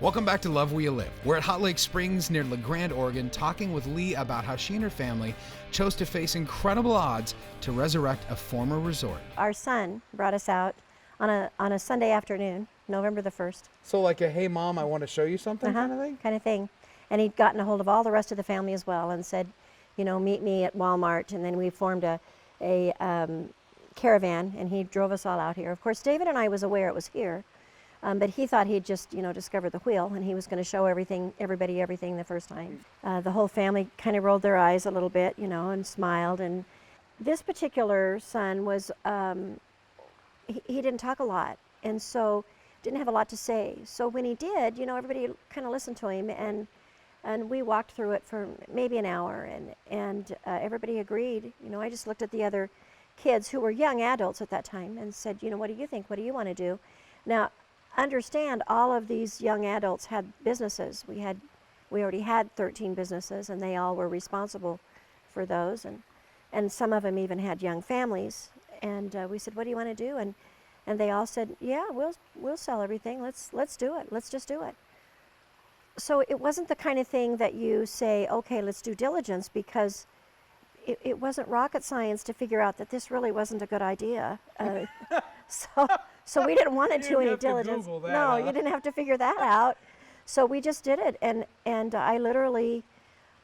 Welcome back to Love Where You Live. We're at Hot Lake Springs near Grande, Oregon, talking with Lee about how she and her family chose to face incredible odds to resurrect a former resort. Our son brought us out on a Sunday afternoon, November the 1st. So like a, hey mom, I want to show you something kind of thing? Kind of thing. And he'd gotten a hold of all the rest of the family as well and said, you know, meet me at Walmart. And then we formed a caravan, and he drove us all out here. Of course, David and I was aware it was here. But he thought he'd just, you know, discovered the wheel, and he was going to show everybody everything the first time. The whole family kind of rolled their eyes a little bit, you know, and smiled. And this particular son was, he didn't talk a lot, and so didn't have a lot to say. So when he did, you know, everybody kind of listened to him, and we walked through it for maybe an hour, and everybody agreed. You know, I just looked at the other kids who were young adults at that time and said, you know, what do you think? What do you want to do? Now, understand, all of these young adults had businesses. We already had 13 businesses, and they all were responsible for those, and some of them even had young families. And we said, what do you want to do? And they all said, yeah, we'll sell everything. Let's do it. Let's just do it. So it wasn't the kind of thing that you say, okay, let's do diligence, because it wasn't rocket science to figure out that this really wasn't a good idea. So we didn't want to do any diligence. No, you didn't have to figure that out. So we just did it, and I literally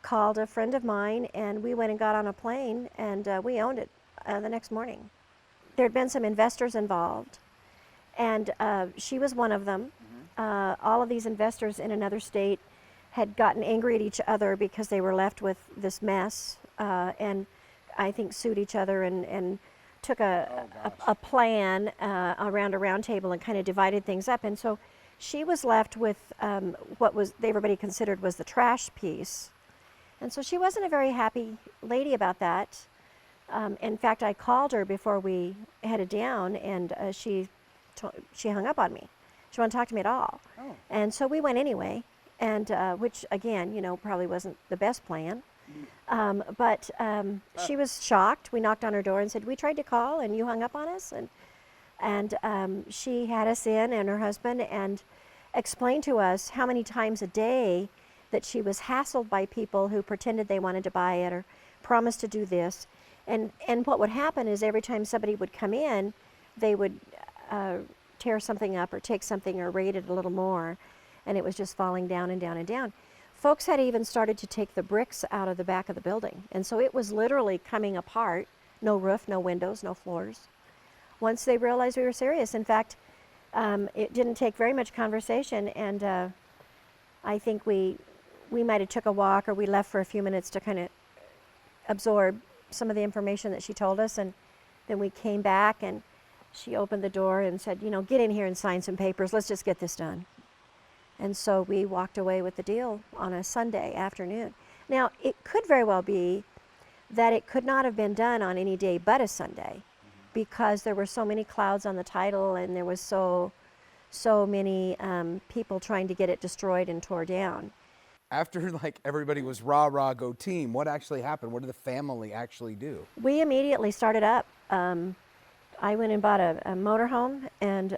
called a friend of mine, and we went and got on a plane, and we owned it the next morning. There had been some investors involved, and she was one of them. All of these investors in another state had gotten angry at each other because they were left with this mess, and I think sued each other and took a plan around a round table and kind of divided things up. And so she was left with what everybody considered was the trash piece. And so she wasn't a very happy lady about that. In fact, I called her before we headed down, and she hung up on me. She didn't want to talk to me at all. Oh. And so we went anyway, and which again, you know, probably wasn't the best plan. But she was shocked. We knocked on her door and said, we tried to call and you hung up on us. And she had us in, and her husband, and explained to us how many times a day that she was hassled by people who pretended they wanted to buy it or promised to do this. And what would happen is every time somebody would come in, they would tear something up or take something or rate it a little more. And it was just falling down and down and down. Folks had even started to take the bricks out of the back of the building. And so it was literally coming apart. No roof, no windows, no floors. Once they realized we were serious. In fact, it didn't take very much conversation, and I think we might have took a walk, or we left for a few minutes to kind of absorb some of the information that she told us, and then we came back, and she opened the door and said, you know, get in here and sign some papers. Let's just get this done. And so we walked away with the deal on a Sunday afternoon. Now, it could very well be that it could not have been done on any day but a Sunday, because there were so many clouds on the title, and there was so many people trying to get it destroyed and tore down. After like everybody was rah, go team, what actually happened? What did the family actually do? We immediately started up. I went and bought a motorhome, and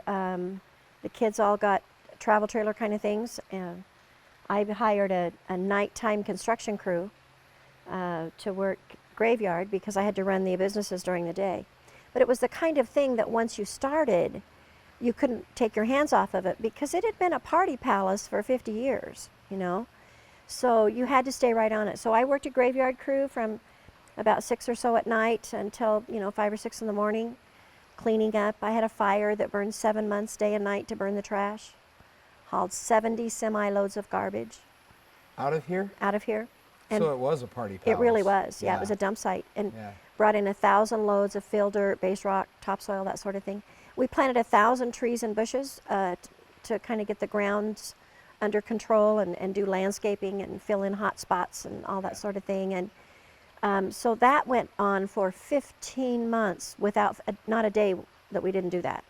the kids all got travel trailer kind of things, and I hired a nighttime construction crew to work graveyard, because I had to run the businesses during the day. But it was the kind of thing that once you started, you couldn't take your hands off of it, because it had been a party palace for 50 years, you know. So you had to stay right on it. So I worked a graveyard crew from about 6 or so at night until, you know, 5 or 6 in the morning, cleaning up. I had a fire that burned 7 months day and night to burn the trash. Hauled 70 semi-loads of garbage. Out of here? Out of here. And so it was a party palace. It really was, yeah. It was a dump site. And brought in 1,000 loads of fill dirt, base rock, topsoil, that sort of thing. We planted 1,000 trees and bushes to kind of get the grounds under control and do landscaping and fill in hot spots and all that sort of thing. And so that went on for 15 months without not a day that we didn't do that.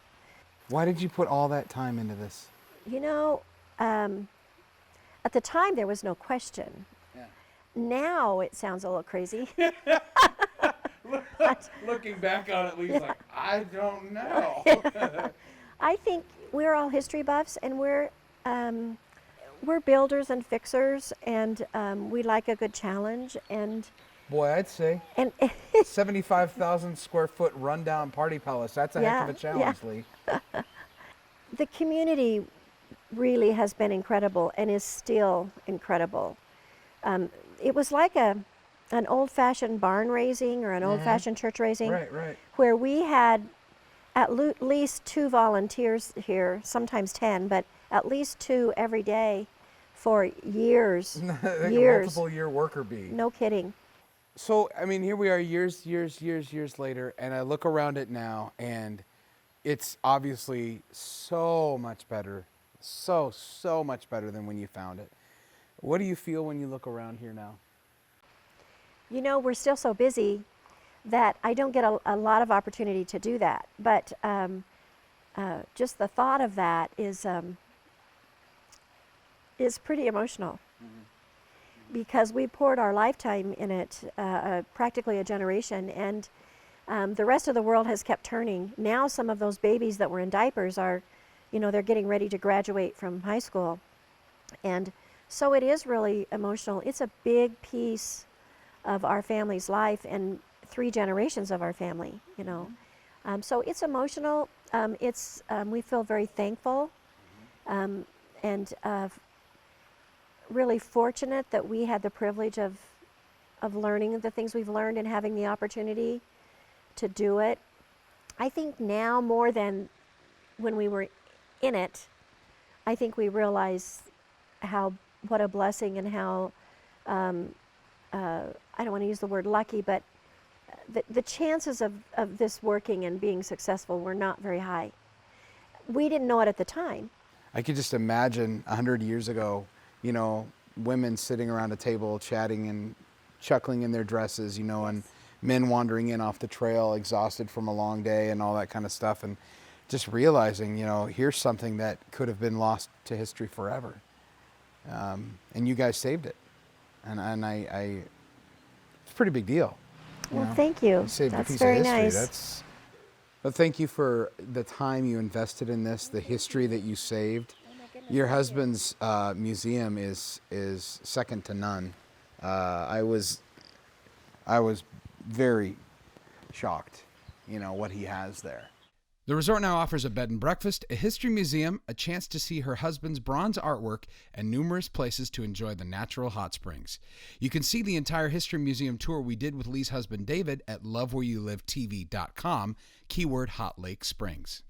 Why did you put all that time into this? You know, at the time there was no question. Yeah. Now it sounds a little crazy. Looking back on it, Lee's like, I don't know. I think we're all history buffs, and we're builders and fixers, and we like a good challenge. And Boy, I'd say and 75,000 square foot rundown party palace. That's a heck of a challenge, Lee. the community really has been incredible and is still incredible. It was like an old-fashioned barn raising or an old-fashioned church raising, Right. where we had at least 2 volunteers here, sometimes 10, but at least 2 every day for years. Like years. a multiple year worker bee. No kidding. So, I mean, here we are years later, and I look around it now, and it's obviously so much better. So much better than when you found it. What do you feel when you look around here now? You know, we're still so busy that I don't get a lot of opportunity to do that. But just the thought of that is pretty emotional. Because we poured our lifetime in it, practically a generation, and the rest of the world has kept turning. Now some of those babies that were in diapers are, you know, they're getting ready to graduate from high school. And so it is really emotional. It's a big piece of our family's life and 3 generations of our family, you know. So it's emotional. We feel very thankful and really fortunate that we had the privilege of learning the things we've learned and having the opportunity to do it. I think now more than when we were in it, I think we realize what a blessing and how I don't want to use the word lucky, but the chances of this working and being successful were not very high. We didn't know it at the time. I could just imagine 100 years ago, you know, women sitting around a table chatting and chuckling in their dresses, you know, and men wandering in off the trail exhausted from a long day and all that kind of stuff, and just realizing, you know, here's something that could have been lost to history forever. And you guys saved it. And it's a pretty big deal. Well, thank you. You saved That's a piece very of history. nice. But thank you for the time you invested in this, the history that you saved. Your husband's museum is second to none. I was very shocked, you know, what he has there. The resort now offers a bed and breakfast, a history museum, a chance to see her husband's bronze artwork, and numerous places to enjoy the natural hot springs. You can see the entire history museum tour we did with Lee's husband David at lovewhereyoulivetv.com, keyword Hot Lake Springs.